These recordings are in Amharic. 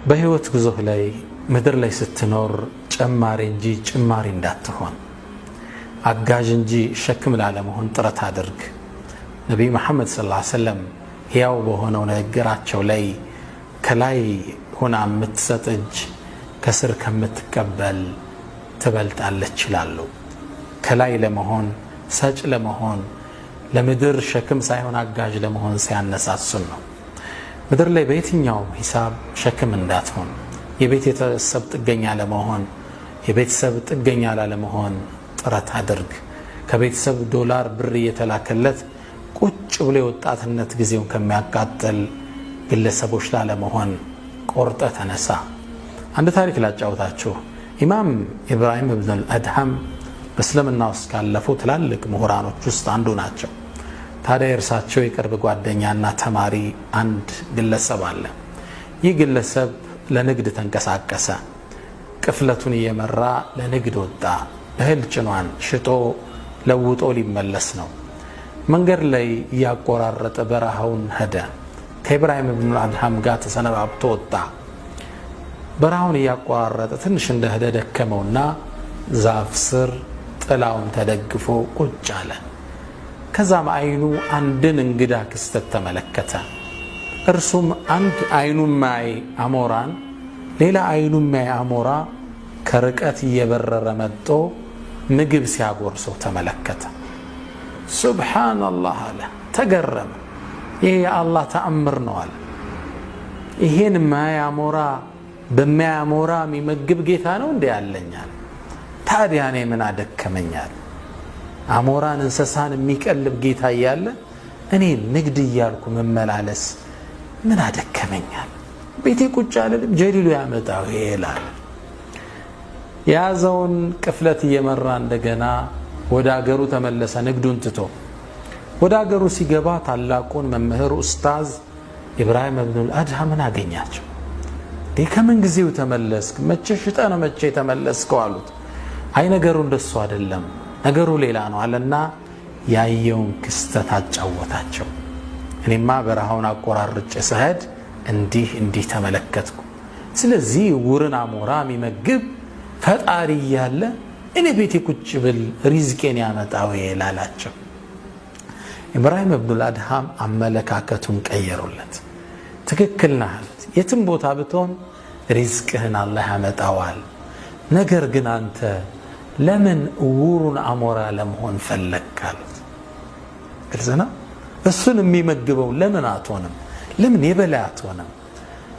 በህይወት ጉዞህ ላይ ምድር ላይ ስትኖር ጨማሪ እንጂ ጭማሪ እንዳትሆን፣ አጋዥ እንጂ ሸክም ላለመሆን ጥረት አድርግ። ነቢዩ መሐመድ ሰለላሁ ዐለይሂ ወሰለም ሕያው በሆነው ንግግራቸው ላይ ከላይ ሆና የምትሰጥ እጅ ከስር ከምትቀበል ትበልጣለች ይላሉ። ከላይ ለመሆን ሰጭ ለመሆን ለምድር ሸክም ሳይሆን አጋዥ ለመሆን ሲያነሳሱን ነው። ምድር ላይ በየትኛውም ሂሳብ ሸክም እንዳትሆን፣ የቤተሰብ ጥገኛ ለመሆን የቤተሰብ ጥገኛ ላለመሆን ጥረት አድርግ። ከቤተሰብ ዶላር ብር እየተላከለት ቁጭ ብሎ የወጣትነት ጊዜውን ከሚያቃጥል ግለሰቦች ላለመሆን ቆርጠ ተነሳ። አንድ ታሪክ ላጫውታችሁ። ኢማም ኢብራሂም ኢብኑ አድሃም በእስልምና ውስጥ ካለፉ ትላልቅ ምሁራኖች ውስጥ አንዱ ናቸው። ታዲያ እርሳቸው የቅርብ ጓደኛና ተማሪ አንድ ግለሰብ አለ። ይህ ግለሰብ ለንግድ ተንቀሳቀሰ። ቅፍለቱን እየመራ ለንግድ ወጣ። እህል ጭኗን ሽጦ ለውጦ ሊመለስ ነው። መንገድ ላይ እያቆራረጠ በረሃውን ሄደ። ከኢብራሂም ኢብኑ አድሃም ጋር ተሰነባብቶ ወጣ። በረሃውን እያቆራረጠ ትንሽ እንደሄደ ደከመውና ዛፍ ስር ጥላውን ተደግፎ ቁጭ አለ። ከዛም አይኑ አንድን እንግዳ ክስተት ተመለከተ። እርሱም አንድ አይኑ ማይ አሞራን ሌላ አይኑ ማይ አሞራ ከርቀት እየበረረ መጥቶ ምግብ ሲያጎርሰው ተመለከተ። ሱብሃንአላህ አለ፣ ተገረመ። ይሄ የአላህ ተአምር ነው አለ። ይሄን ማይ አሞራ በማይ አሞራ የሚመግብ ጌታ ነው እንዴ ያለኛል? ታዲያ እኔ ምን አደከመኛል? አሞራን እንስሳን የሚቀልብ ጌታ እያለ እኔ ንግድ እያልኩ መመላለስ ምን አደከመኛል? ቤቴ ቁጭ አልልም? ጀሊሉ ያመጣው ይላል። የያዘውን ቅፍለት እየመራ እንደገና ወደ አገሩ ተመለሰ። ንግዱን ትቶ ወደ አገሩ ሲገባ ታላቁን መምህር ኡስታዝ ኢብራሂም ኢብኑ አድሃምን አገኛቸው። ከምን ጊዜው ተመለስክ? መቼ ሽጠህ ነው መቼ ተመለስከው አሉት። አይ ነገሩ እንደሱ አይደለም፣ ነገሩ ሌላ ነው አለና ያየውን ክስተት አጫወታቸው። እኔማ በረሃውን አቆራርጬ ስሄድ እንዲህ ተመለከትኩ። ስለዚህ ውርን አሞራ የሚመግብ ፈጣሪ እያለ እኔ ቤቴ ቁጭ ብል ሪዝቄን ያመጣው ይላላቸው። ኢብራሂም ኢብኑ አድሃም አመለካከቱን ቀየሩለት። ትክክል ነህ አሉት። የትም ቦታ ብትሆን ሪዝቅህን አላህ ያመጣዋል። ነገር ግን አንተ ለምን ውሩን አሞራ ለመሆን ፈለግክ አሉት። ግልጽ ነው። እሱን የሚመግበው ለምን አትሆንም? ለምን የበላይ አትሆንም?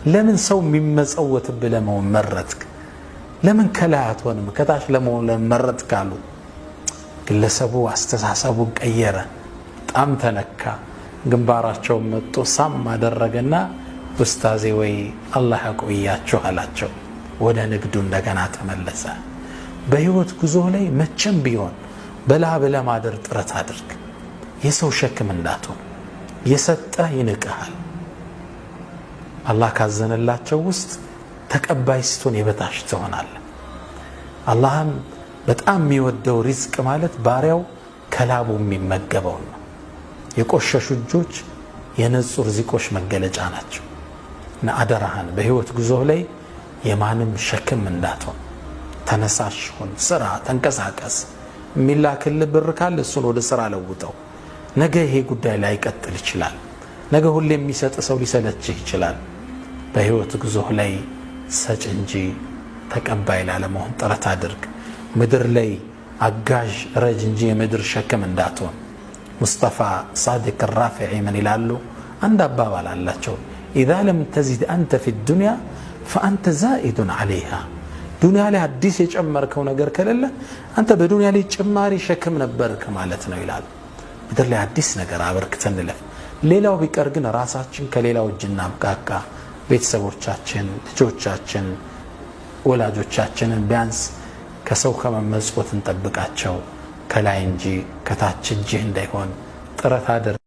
ለምን ሰው የሚመጸወትብህ ለመሆን መረጥክ? ለምን ከላይ አትሆንም? ከታች ለመሆን ለምን መረጥክ አሉት። ግለሰቡ አስተሳሰቡን ቀየረ። በጣም ተነካ። ግንባራቸውን መጥቶ ሳም አደረገና ኡስታዜ ወይ አላህ ያቆያችሁ አላቸው። ወደ ንግዱ እንደገና ተመለሰ። በህይወት ጉዞ ላይ መቼም ቢሆን በላብ ለማደር ጥረት አድርግ። የሰው ሸክም እንዳትሆን። የሰጠ ይንቅሃል። አላህ ካዘነላቸው ውስጥ ተቀባይ ስትሆን የበታች ትሆናለህ። አላህም በጣም የሚወደው ሪዝቅ ማለት ባሪያው ከላቡ የሚመገበው ነው። የቆሸሹ እጆች የነጹ ርዚቆች መገለጫ ናቸው። እና አደራህን በህይወት ጉዞ ላይ የማንም ሸክም እንዳትሆን። ተነሳሽ ሁን፣ ስራ፣ ተንቀሳቀስ። የሚላክልህ ብር ካለ እሱን ወደ ስራ ለውጠው። ነገ ይሄ ጉዳይ ላይ ይቀጥል ይችላል። ነገ ሁሌ የሚሰጥ ሰው ሊሰለችህ ይችላል። በህይወት ጉዞ ላይ ሰጭ እንጂ ተቀባይ ላለመሆን ጥረት አድርግ። ምድር ላይ አጋዥ ረጅ እንጂ የምድር ሸክም እንዳትሆን። ሙስጠፋ ሳዲቅ ራፊዒ ምን ይላሉ? አንድ አባባል አላቸው። ኢዛ ለም ተዚድ አንተ ፊ ዱንያ ፈአንተ ዛኢዱን ዓለይሃ። ዱንያ ላይ አዲስ የጨመርከው ነገር ከሌለ አንተ በዱንያ ላይ ጭማሪ ሸክም ነበርክ ማለት ነው ይላል። ምድር ላይ አዲስ ነገር አበርክተን እንለፍ። ሌላው ቢቀር ግን ራሳችን ከሌላው እጅ እናብቃቃ። ቤተሰቦቻችን፣ ልጆቻችን፣ ወላጆቻችንን ቢያንስ ከሰው ከመመጽወት እንጠብቃቸው። ከላይ እንጂ ከታች እጅህ እንዳይሆን ጥረት አድርግ።